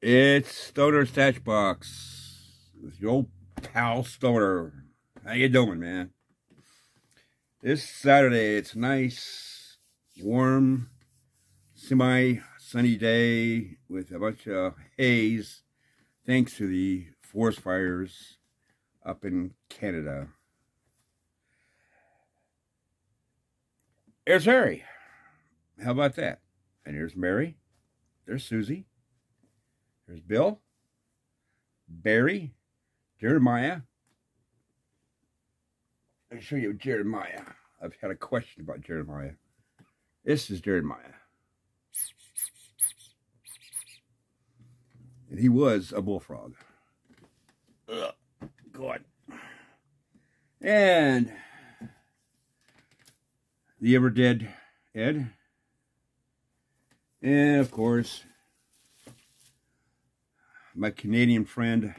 It's Stoner Stash Box with your old pal Stoner. How you doing, man? This Saturday, it's nice, warm, semi-sunny day with a bunch of haze, thanks to the forest fires up in Canada. There's Harry. How about that? And here's Mary. There's Susie. There's Bill, Barry, Jeremiah. Let me show you Jeremiah. I've had a question about Jeremiah. This is Jeremiah. And he was a bullfrog. Ugh, God. And the ever dead Ed. And of course, my Canadian friend,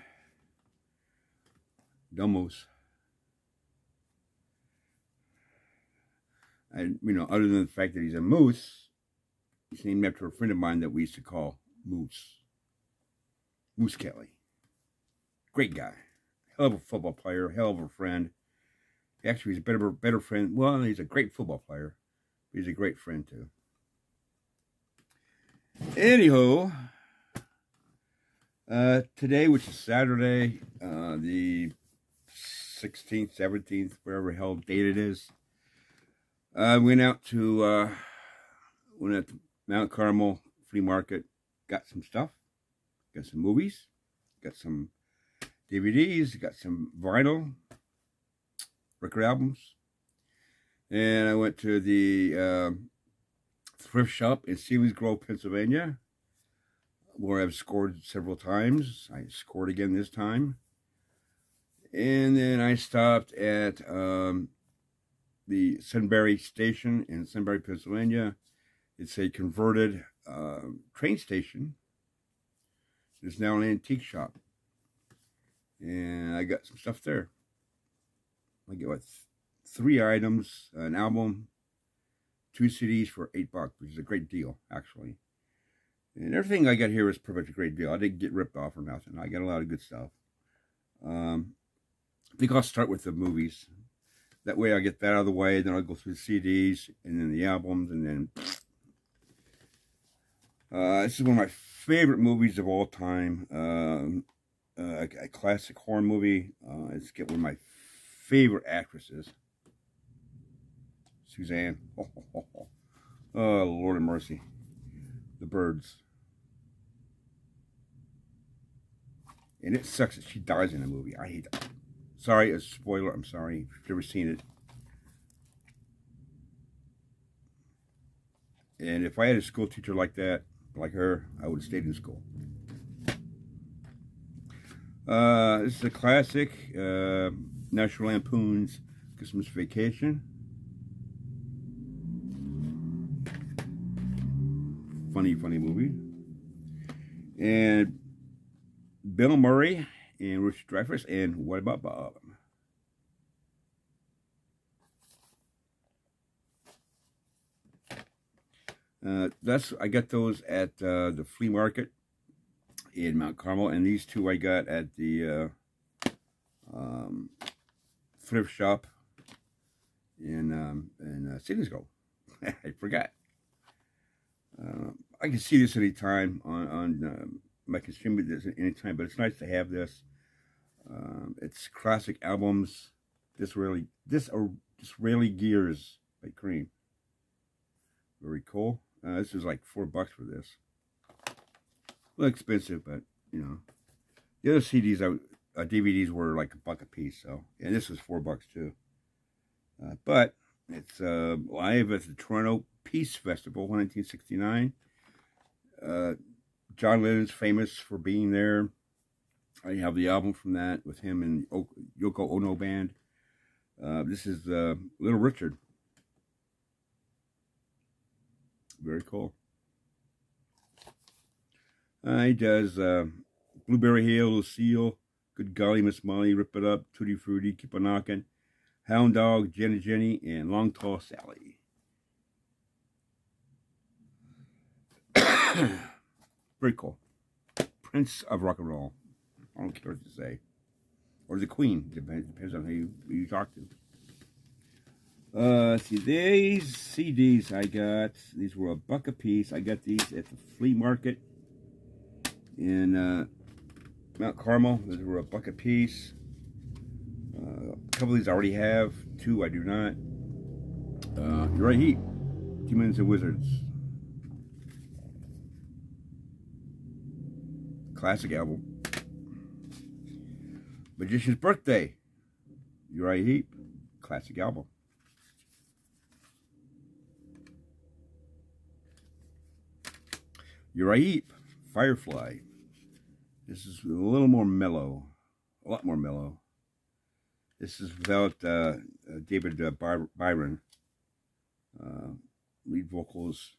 Domos. Other than the fact that he's a moose, he's named after a friend of mine that we used to call Moose. Moose Kelly. Great guy. Hell of a football player, hell of a friend. Actually, he's a better friend. Well, he's a great football player. But he's a great friend, too. Anyhow, today, which is Saturday, the 16th, 17th, whatever hell date it is, I went out to Mount Carmel Flea Market, got some stuff, got some movies, got some DVDs, got some vinyl, record albums, and I went to the thrift shop in Sealy's Grove, Pennsylvania, where I've scored several times. I scored again this time. And then I stopped at the Sunbury station in Sunbury, Pennsylvania. It's a converted train station. It's now an antique shop. And I got some stuff there. I got 3 items, an album, 2 CDs for $8, which is a great deal, actually. And everything I got here is pretty much a great deal. I didn't get ripped off or nothing. I got a lot of good stuff. I think I'll start with the movies. That way I'll get that out of the way. Then I'll go through the CDs and then the albums. And then this is one of my favorite movies of all time. A classic horror movie. It's got one of my favorite actresses. Suzanne. Oh, Lord of mercy. The Birds. And it sucks that she dies in the movie. I hate that. Sorry, a spoiler. I'm sorry if you've ever seen it. And if I had a school teacher like that, like her, I would have stayed in school. This is a classic. National Lampoon's Christmas Vacation. Funny movie. And Bill Murray and Richard Dreyfuss and What About Bob? I got those at the flea market in Mount Carmel, and these 2 I got at the thrift shop in Sealy's Grove. I forgot. I can see this anytime on I can stream this anytime, but it's nice to have this. It's classic albums. Disraeli Gears by Cream. Very cool. This is like $4 for this. A little expensive, but you know. The other CDs, DVDs were like $1 a piece. So, and this was $4 too. But it's live at the Toronto Peace Festival, 1969. John Lennon's famous for being there. I have the album from that with him and Yoko Ono band. This is Little Richard. Very cool. He does Blueberry Hill, Lucille, Good Golly, Miss Molly, Rip It Up, Tutti Frutti, Keep on Knocking, Hound Dog, Jenny, and Long Tall Sally. Very cool. Prince of Rock and Roll. I don't care what to say. Or the Queen. Depends on who you talk to. See, these CDs I got, these were $1 a piece. I got these at the flea market in Mount Carmel. These were $1 a piece. A couple of these I already have. 2 I do not. Uriah Heep, Demons and Wizards. Classic album. Magician's Birthday. Uriah Heep, classic album. Uriah Heep, Firefly. This is a little more mellow. A lot more mellow. This is without David Byron. Lead vocals.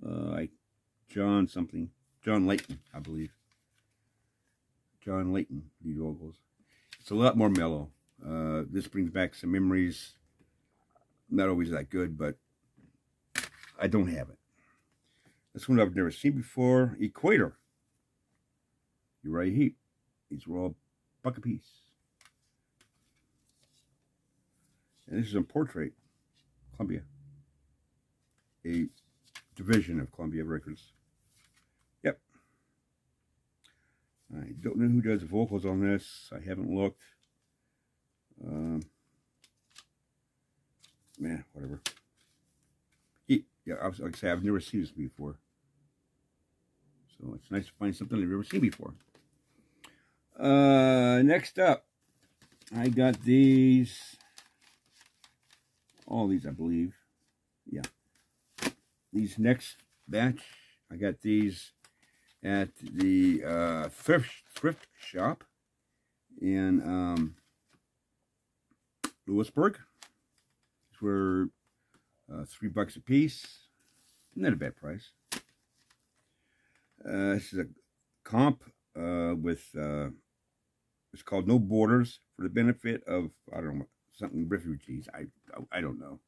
Like John Layton, I believe. John Layton, lead vocals. It's a lot more mellow. This brings back some memories. Not always that good, but I don't have it. This one I've never seen before. Equator. Uriah Heep. These were all $1 a piece. And this is in Portrait, Columbia. A division of Columbia Records. Yep. I don't know who does the vocals on this. I haven't looked. Man, whatever. Yeah, like I say, I've never seen this before. So it's nice to find something I've never seen before. Next up, I got these. All these, I believe. Yeah. These next batch, I got these at the thrift shop in Lewisburg. These were $3 a piece. Not a bad price. This is a comp with it's called No Borders for the benefit of, I don't know, something refugees. I don't know.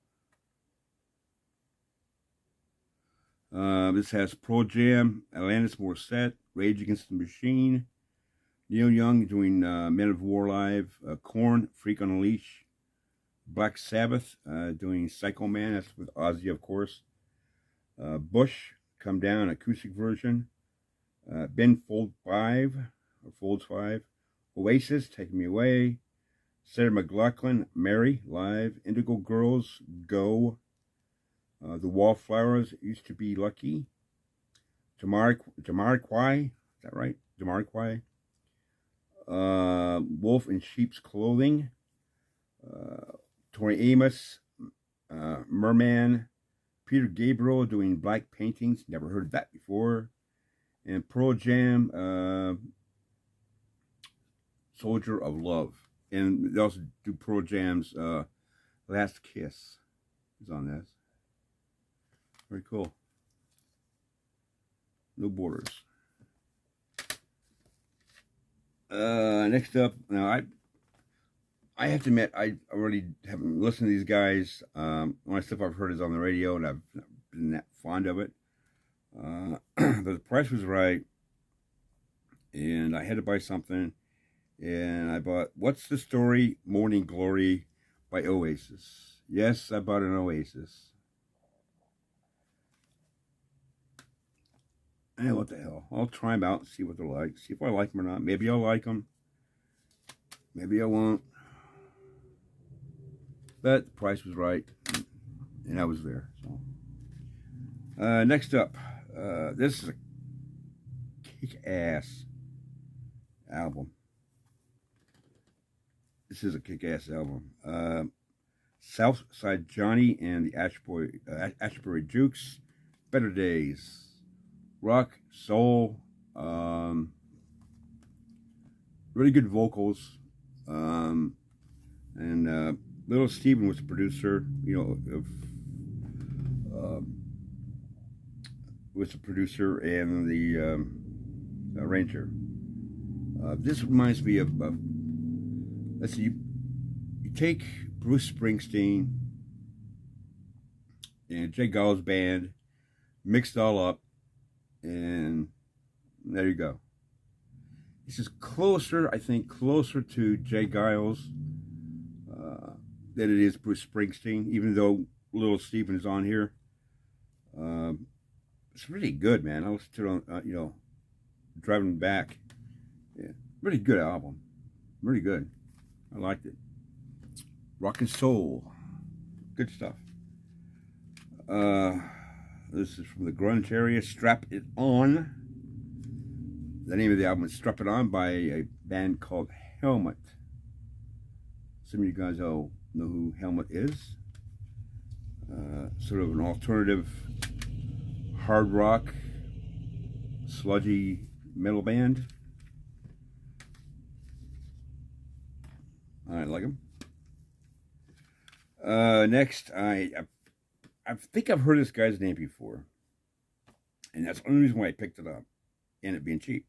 This has Pearl Jam, Alanis Morissette, Rage Against the Machine, Neil Young doing Men of War Live, Korn, Freak on a Leash, Black Sabbath doing Psycho Man, that's with Ozzy, of course. Bush, Come Down, acoustic version. Ben Folds 5, Oasis, Take Me Away. Sarah McLachlan, Mary, live. Indigo Girls, Go. The Wallflowers, Used to Be Lucky. Jamiroquai, is that right? Jamiroquai. Wolf in Sheep's Clothing. Tori Amos, Merman. Peter Gabriel doing Black Paintings, never heard that before. And Pearl Jam, Soldier of Love. And they also do Pearl Jam's Last Kiss is on this. Very cool. No Borders. Next up, now I have to admit, I already haven't listened to these guys. Only stuff I've heard is on the radio, and I've not been that fond of it. But the price was right, and I had to buy something, and I bought What's the Story? Morning Glory by Oasis. Yes, I bought an Oasis. And what the hell? I'll try them out and see what they're like. See if I like them or not. Maybe I'll like them. Maybe I won't. But the price was right, and I was there. So, next up, this is a kick-ass album. This is a kick-ass album. Southside Johnny and the Ashbury Jukes. Better Days. Rock, soul, really good vocals, and Little Steven was the producer, you know, was the producer and the arranger. This reminds me of let's see, you take Bruce Springsteen and Jay Gall's band, mix it all up, and There you go. This is closer, I think, closer to Jay Giles than it is Bruce Springsteen, even though Little Steven is on here. It's really good, man. I listened to it on, you know, driving back. Yeah, really good album. Really good. I liked it. Rock and soul. Good stuff. This is from the grunge area. Strap It On. The name of the album is Strap It On by a band called Helmet. Some of you guys all know who Helmet is. Sort of an alternative hard rock, sludgy metal band. I like them. Next, I think I've heard this guy's name before, and that's the only reason why I picked it up, and it being cheap.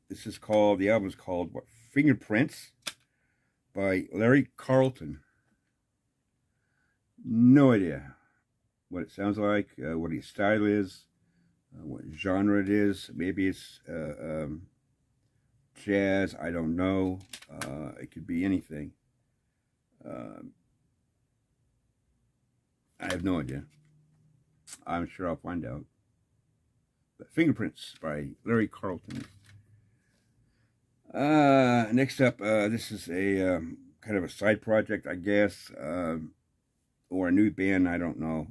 This is called, the album is called, what, Fingerprints by Larry Carlton. No idea what it sounds like, what his style is, what genre it is. Maybe it's jazz, I don't know. It could be anything. I have no idea. I'm sure I'll find out. But Fingerprints by Larry Carlton. Next up, this is a kind of a side project, I guess, or a new band, I don't know.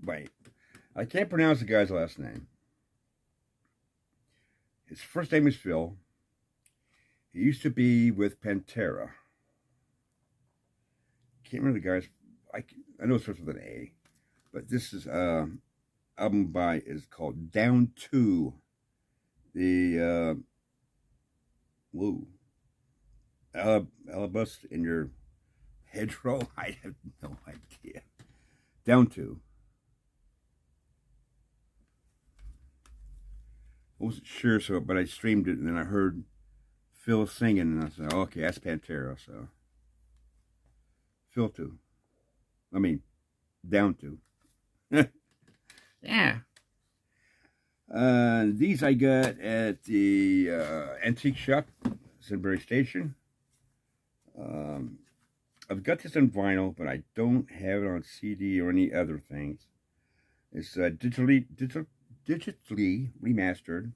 But I can't pronounce the guy's last name. His first name is Phil. He used to be with Pantera. Can't remember the guy's. I know it starts with an A, but this is album is called Down To. The Alabust in Your Hedgerow. I have no idea. Down To. I wasn't sure, but I streamed it and then I heard Phil singing and I said, oh, okay, that's Pantera. So Phil To. I mean, Down To. Yeah. These I got at the antique shop, Sunbury Station. I've got this on vinyl, but I don't have it on CD or any other things. It's digitally remastered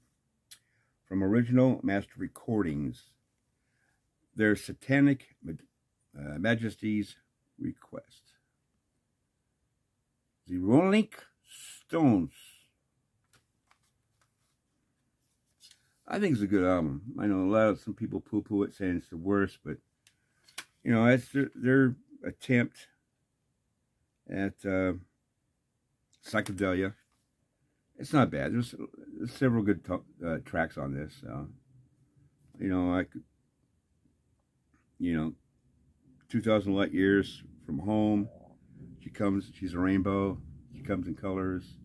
from original master recordings. Their Satanic Majesty's Request. The Rolling Stones. I think it's a good album. I know some people poo-poo it, saying it's the worst, but you know, that's their attempt at psychedelia. It's not bad. There's several good tracks on this. You know, 2,000 light years from home. She's a rainbow. She comes in colors.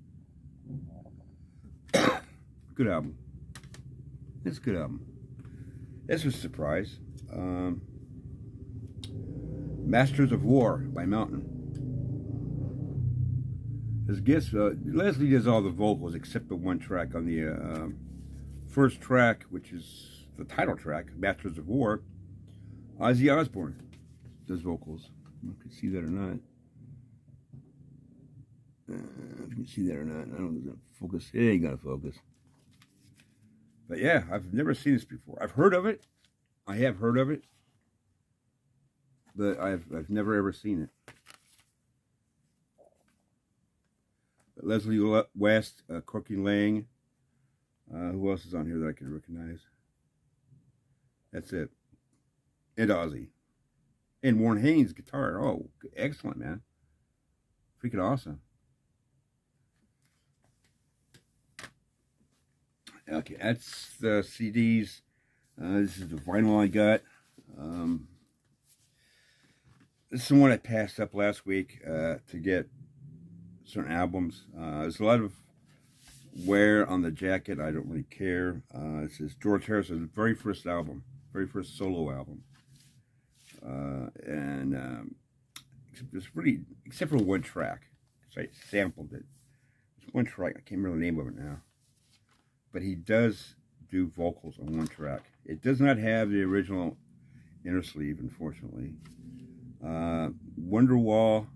Good album. It's a good album. This was a surprise. Masters of War by Mountain. As guest, Leslie does all the vocals except the one track on the first track, which is the title track, Masters of War. Ozzy Osbourne does vocals. You can see that or not. If you can see that or not, I don't know if it's gonna focus. It ain't gonna focus. But yeah, I've never seen this before. I've heard of it. I have heard of it, but I've never ever seen it. But Leslie West, Corky Lang. Who else is on here that I can recognize? That's it. And Ozzy. And Warren Haynes guitar. Oh, excellent, man. Freaking awesome. Okay, that's the CDs. This is the vinyl I got. This is the one I passed up last week to get certain albums. There's a lot of wear on the jacket. I don't really care. This is George Harrison's very first album, very first solo album. Except for one track, because I sampled it. There's one track, I can't remember the name of it now. but he does do vocals on one track. It does not have the original inner sleeve, unfortunately. Wonderwall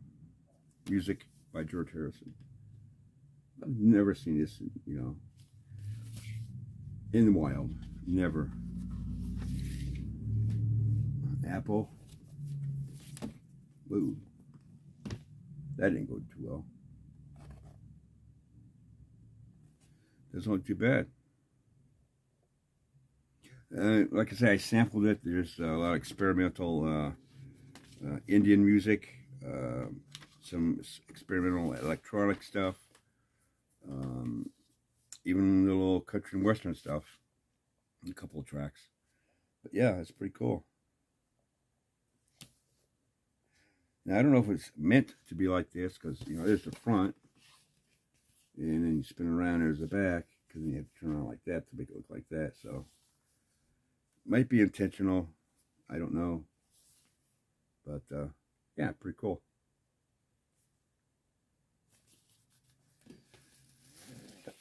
music by George Harrison. I've never seen this, you know, in the wild. Never. Apple. Woo. That didn't go too well. Doesn't look too bad. Like I said, I sampled it. There's a lot of experimental Indian music, some experimental electronic stuff, even a little country and western stuff, a couple of tracks. But yeah, it's pretty cool. Now, I don't know if it's meant to be like this, because, you know, there's the front, and then you spin around, there's the back, because then you have to turn around like that to make it look like that, so might be intentional, I don't know, but yeah, pretty cool.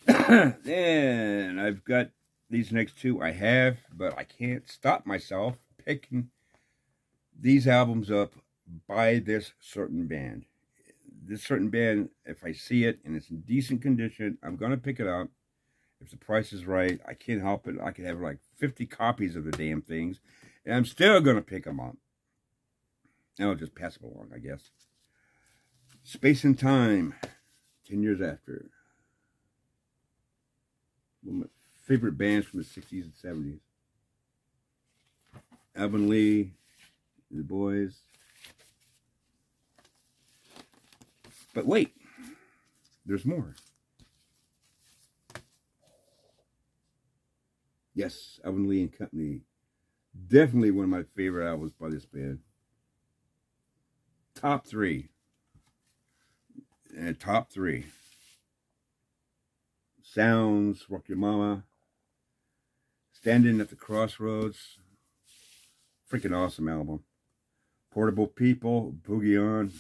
Then I've got these next two I have, but I can't stop myself picking these albums up by this certain band. This certain band, if I see it and it's in decent condition, I'm going to pick it up. If the price is right, I can't help it. I could have like 50 copies of the damn things, and I'm still going to pick them up. And I'll just pass them along, I guess. Space and Time, 10 years after. One of my favorite bands from the 60s and 70s. Alvin Lee, the Boys. But wait, there's more. Yes, Alvin Lee and Company. Definitely one of my favorite albums by this band. Top 3. And top 3. Sounds, Rock Your Mama. Standing at the Crossroads. Freaking awesome album. Portable People, Boogie On.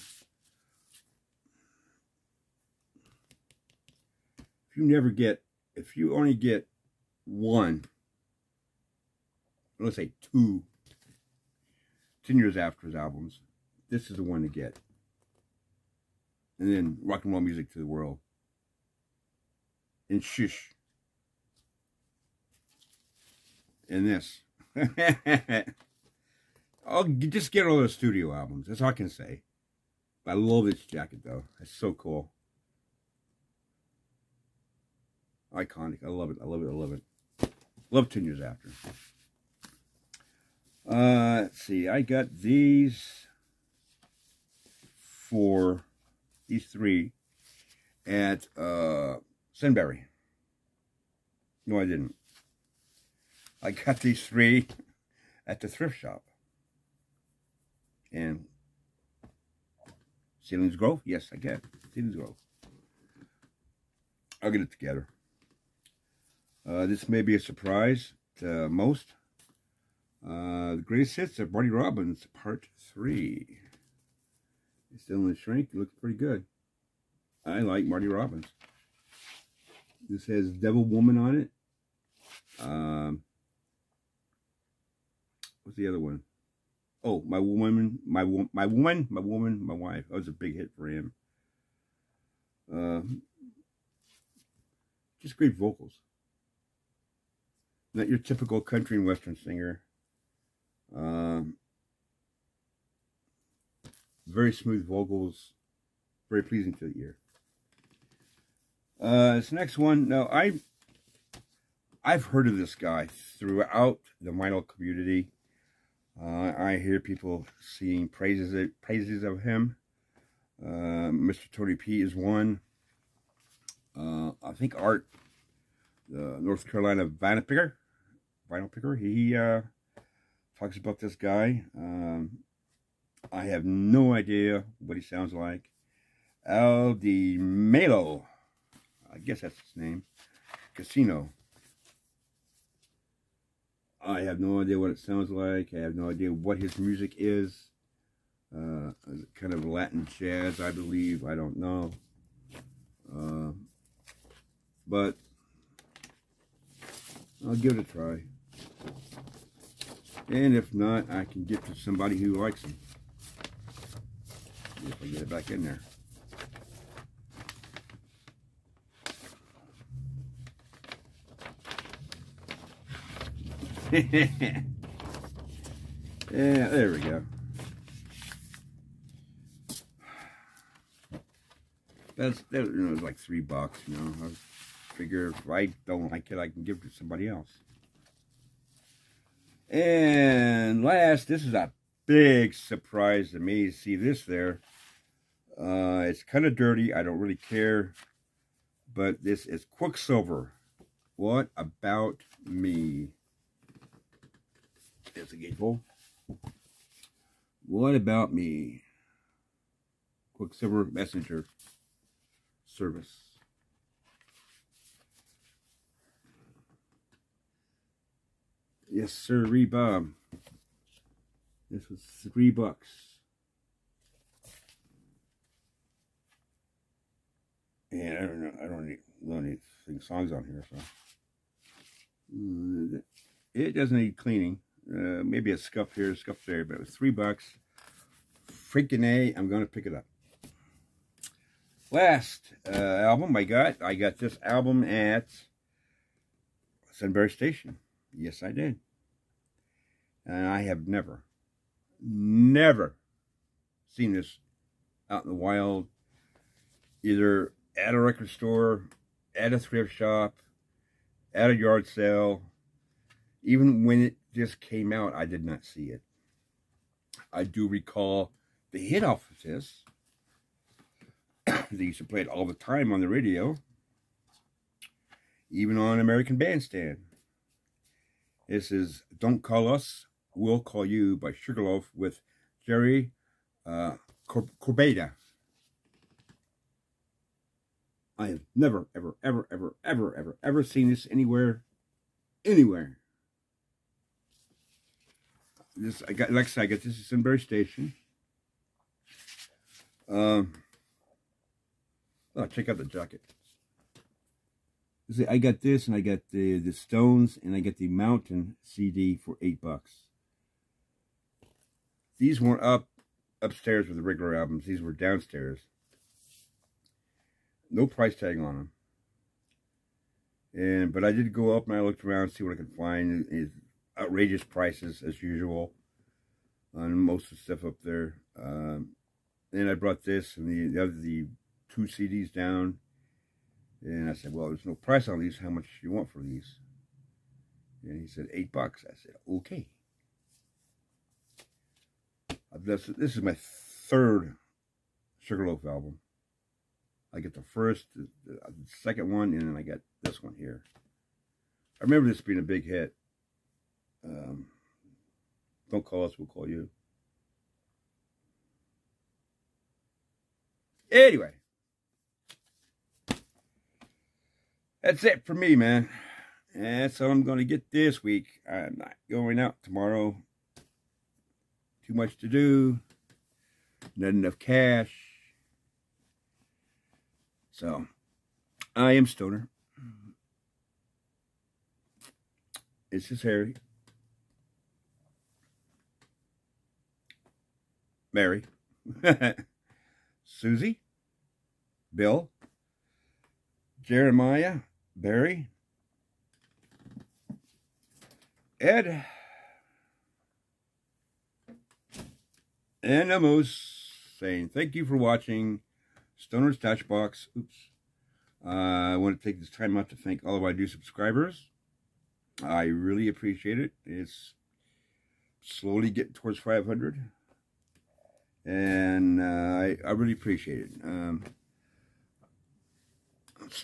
If you only get one, let's say 2, 10 years after his albums, this is the one to get. And then Rock and Roll Music to the World. And Shush. And this. I'll just get all the studio albums. That's all I can say. I love this jacket, though. It's so cool. Iconic. I love it. I love it. I love it. Love 10 years after. Let's see. I got these 3 at Sunbury. No, I didn't. I got these 3 at the thrift shop. And Selinsgrove Grove? Yes, I get it. Selinsgrove Grove. I'll get it together. This may be a surprise to most. The Greatest Hits of Marty Robbins, Part 3. It's still in the shrink. It looks pretty good. I like Marty Robbins. This has Devil Woman on it. What's the other one? Oh, My Woman, My Wife. That was a big hit for him. Just great vocals. Not your typical country and western singer. Very smooth vocals. Very pleasing to the ear. This next one, no, I've heard of this guy throughout the vinyl community. I hear people singing praises of him. Mr. Tony P is one. I think Art, the North Carolina vinyl picker, he talks about this guy. I have no idea what he sounds like. Al Di Melo, I guess that's his name. Casino. I have no idea what it sounds like. I have no idea what his music is. Kind of Latin jazz, I believe. I don't know. But I'll give it a try. And if not, I can give to somebody who likes them. See if I get it back in there. Yeah, there we go. That was like $3, you know. I figure if I don't like it, I can give it to somebody else. And last, this is a big surprise to me to see this there. It's kind of dirty. I don't really care. But this is Quicksilver. What about me? There's a gatefold. What about me? Quicksilver Messenger Service. Yes, sir, Bob. This was $3. And I don't know. I don't need sing songs on here, so it doesn't need cleaning. Maybe a scuff here, a scuff there, but it was $3. Freaking A! I'm gonna pick it up. Last album I got this album at Sunbury Station. Yes, I did. And I have never seen this out in the wild, either at a record store, at a thrift shop, at a yard sale. Even when it just came out, I did not see it. I do recall the hit off of this. They used to play it all the time on the radio, even on American Bandstand. This is Don't Call Us, We'll Call You by Sugarloaf with Jerry Corbetta. I have never, ever seen this anywhere. This I got, like I said, I got this at Sunbury Station. Oh, check out the jacket. See, I got this, and I got the Stones, and I got the Mountain CD for $8. These weren't upstairs with the regular albums. These were downstairs. No price tag on them. But I did go up and I looked around to see what I could find. It's outrageous prices as usual on most of the stuff up there. Then I brought this and the 2 CDs down, and I said, well, there's no price on these. How much do you want for these? And he said $8. I said, okay. This is my 3rd Sugarloaf album. I get the first, the second one, and then I got this one here. I remember this being a big hit. Don't Call Us, We'll Call You. Anyway, that's it for me, man. That's all I'm going to get this week. I'm not going out tomorrow. Too much to do. Not enough cash. So, I am Stoner. This is Harry. Mary. Susie. Bill. Jeremiah. Barry. Ed. And the Moose saying thank you for watching Stoner's Touchbox. Oops. I want to take this time out to thank all of my new subscribers. I really appreciate it. It's slowly getting towards 500. And I really appreciate it.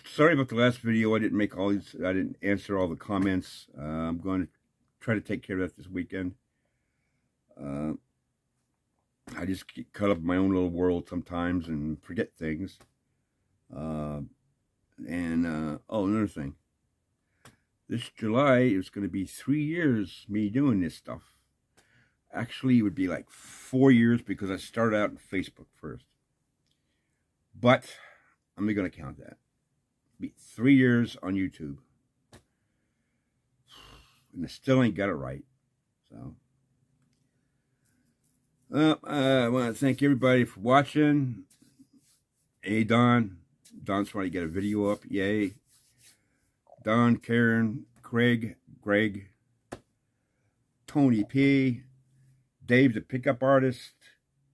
Sorry about the last video. I didn't answer all the comments. I'm going to try to take care of that this weekend. I just get caught up in my own little world sometimes and forget things. Oh, another thing. This July is going to be 3 years me doing this stuff. Actually, it would be like 4 years because I started out on Facebook first. But I'm not going to count that. It'll be 3 years on YouTube. and they still ain't got it right. So, I want to thank everybody for watching. Hey, Don's trying to get a video up. Yay. Don, Karen, Craig, Greg, Tony P, Dave the pickup artist,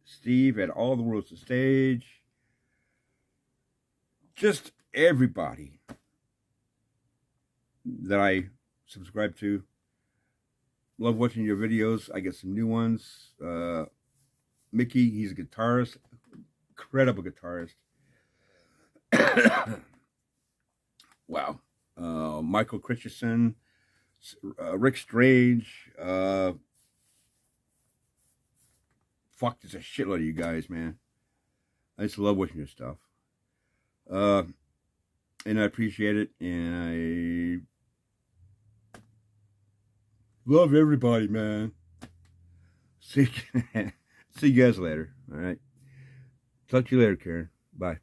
Steve at All the World's the Stage. Just everybody that I subscribe to. Love watching your videos. I get some new ones. Mickey, he's a guitarist. Incredible guitarist. Wow. Michael Christensen, Rick Strange. Fuck, there's a shitload of you guys, man. I just love watching your stuff. And I appreciate it. And I love everybody, man. See you guys later. All right. Talk to you later, Karen. Bye.